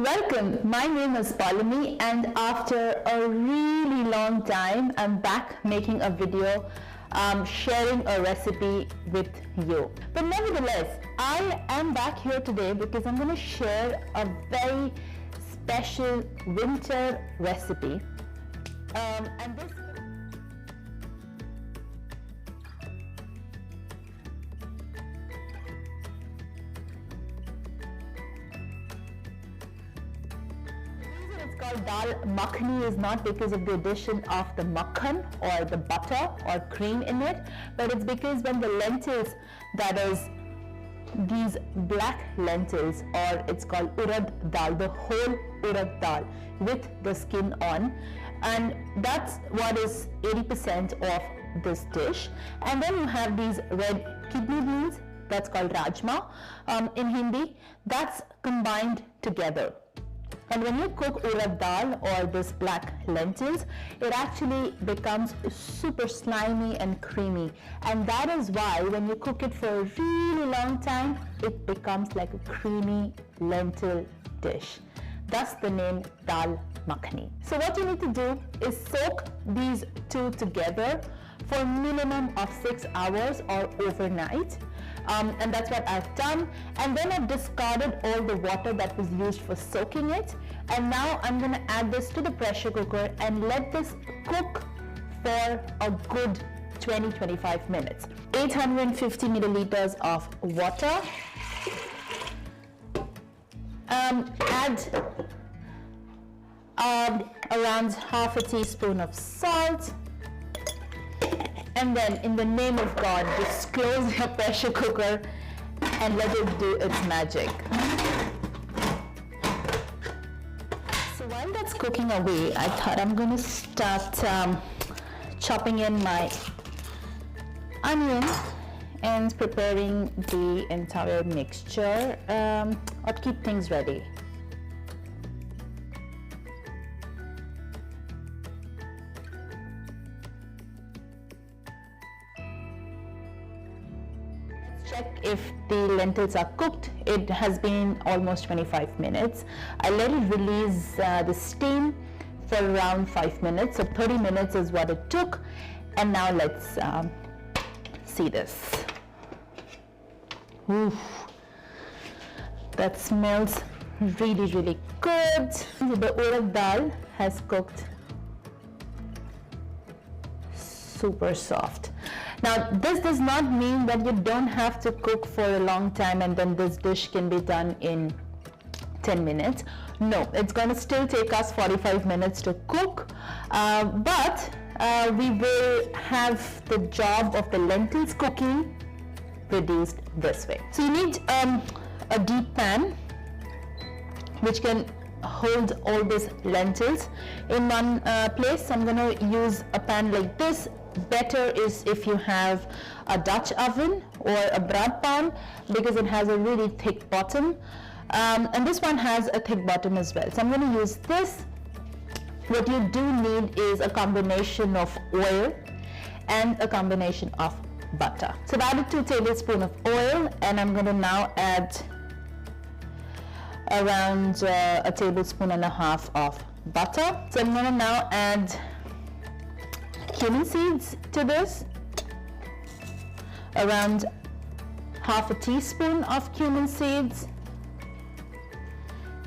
Welcome, my name is Palami, and after a really long time I'm back making a video sharing a recipe with you. But nevertheless, I am back here today because I'm going to share a very special winter recipe and this it's called dal makhani is not because of the addition of the makhan or the butter or cream in it, but it's because when the lentils, that is these black lentils, or it's called urad dal, the whole urad dal with the skin on, and that's what is 80% of this dish. And then you have these red kidney beans, that's called rajma in Hindi, that's combined together. And when you cook urad dal or this black lentils, it actually becomes super slimy and creamy. And that is why when you cook it for a really long time, it becomes like a creamy lentil dish. Thus the name dal makhani. So what you need to do is soak these two together for a minimum of 6 hours or overnight. And that's what I've done. And then I've discarded all the water that was used for soaking it. And now I'm going to add this to the pressure cooker and let this cook for a good 20-25 minutes. 850 milliliters of water. Add around half a teaspoon of salt. And then, in the name of God, just close your pressure cooker and let it do its magic. So while that's cooking away, I thought I'm going to start chopping in my onion and preparing the entire mixture or keep things ready. Check if the lentils are cooked. It has been almost 25 minutes. I let it release the steam for around 5 minutes. So 30 minutes is what it took. And now let's see this. Oof. That smells really, really good. The urad dal has cooked super soft. Now, this does not mean that you don't have to cook for a long time and then this dish can be done in 10 minutes. No, it's going to still take us 45 minutes to cook, but we will have the job of the lentils cooking reduced this way. So you need a deep pan which can hold all these lentils in one place. I'm going to use a pan like this. Better is if you have a Dutch oven or a broad pan because it has a really thick bottom, and this one has a thick bottom as well. So I'm going to use this. What you do need is a combination of oil and a combination of butter. So I've added 2 tablespoons of oil, and I'm going to now add around a tablespoon and a half of butter. So I'm going to now add cumin seeds to this, around half a teaspoon of cumin seeds,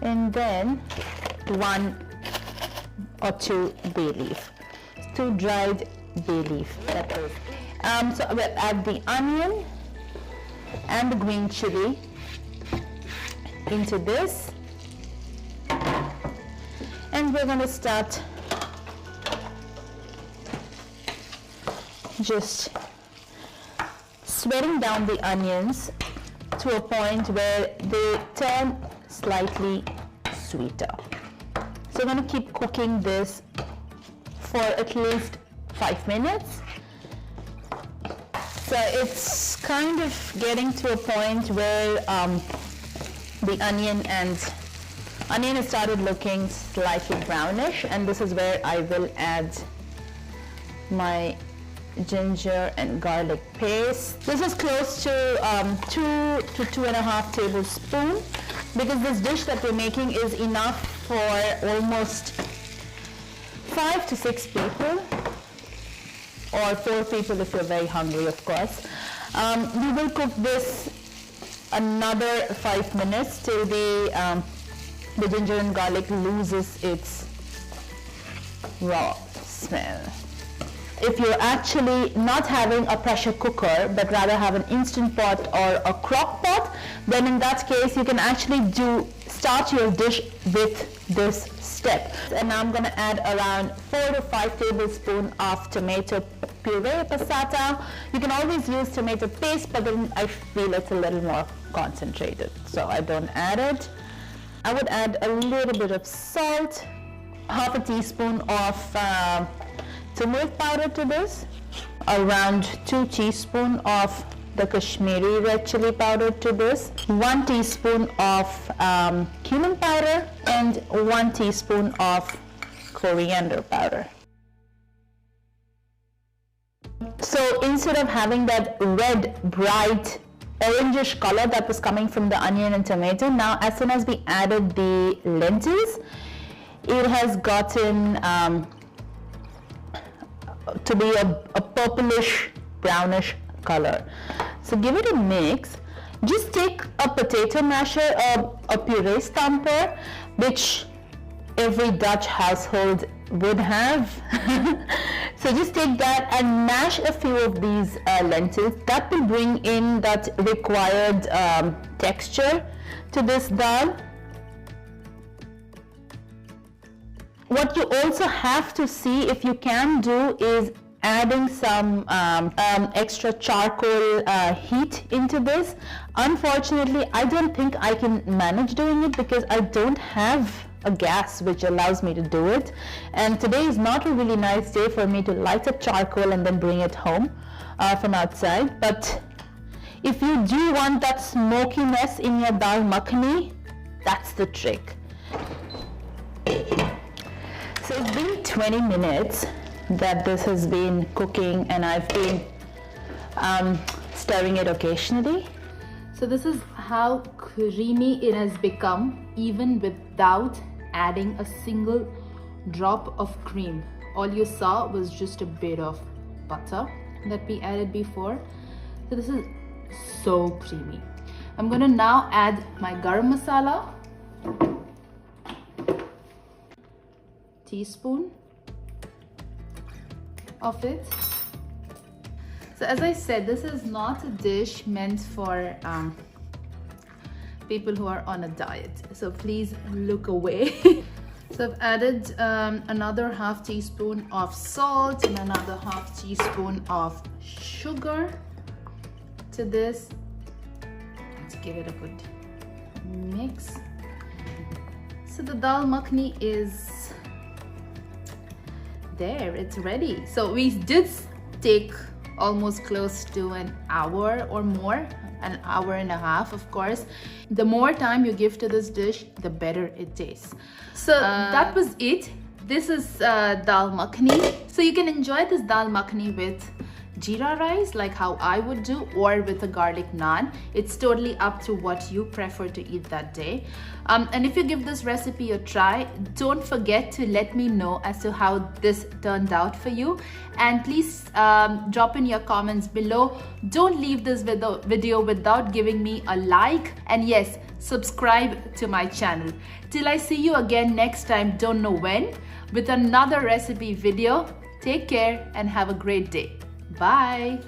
and then 1 or 2 bay leaf, 2 dried bay leaf peppers. So we'll add the onion and the green chili into this, and we're going to start just sweating down the onions to a point where they turn slightly sweeter. So I'm going to keep cooking this for at least 5 minutes. So it's kind of getting to a point where the onion has started looking slightly brownish, and this is where I will add my ginger and garlic paste. This is close to 2 to 2.5 tablespoons. because this dish that we're making is enough for almost 5 to 6 people, or 4 people if you're very hungry, of course. We will cook this another 5 minutes till the ginger and garlic loses its raw smell. If you're actually not having a pressure cooker but rather have an instant pot or a crock pot, then in that case you can actually start your dish with this step. And now I'm going to add around 4 to 5 tablespoons of tomato puree passata. You can always use tomato paste, but then I feel it's a little more concentrated, so I don't add it. I would add a little bit of salt, half a teaspoon of turmeric powder to this, around 2 teaspoons of the Kashmiri red chili powder to this, 1 teaspoon of cumin powder, and 1 teaspoon of coriander powder. So instead of having that red, bright, orangish color that was coming from the onion and tomato, now as soon as we added the lentils, it has gotten to be a purplish, brownish color. So give it a mix. Just take a potato masher, a puree stamper, which every Dutch household would have. So just take that and mash a few of these lentils. That will bring in that required texture to this dal. What you also have to see if you can do is adding some extra charcoal heat into this. Unfortunately, I don't think I can manage doing it because I don't have a gas which allows me to do it, and today is not a really nice day for me to light up charcoal and then bring it home from outside. But if you do want that smokiness in your dal makhani, that's the trick. So it's been 20 minutes that this has been cooking, and I've been stirring it occasionally. So this is how creamy it has become, even without adding a single drop of cream. All you saw was just a bit of butter that we added before. So this is so creamy. I'm gonna now add my garam masala, teaspoon of it. So as I said, this is not a dish meant for people who are on a diet, so please look away. So I've added another half teaspoon of salt and another half teaspoon of sugar to this. Let's give it a good mix. So the dal makhani is there, it's ready. So we did take almost close to an hour or more, an hour and a half, of course. The more time you give to this dish, the better it tastes. So that was it. This is dal makhani. So you can enjoy this dal makhani with jeera rice, like how I would do, or with a garlic naan. It's totally up to what you prefer to eat that day. And if you give this recipe a try, don't forget to let me know as to how this turned out for you. And please drop in your comments below. Don't leave this video without giving me a like, and yes, subscribe to my channel. Till I see you again next time, don't know when, with another recipe video. Take care and have a great day. Bye.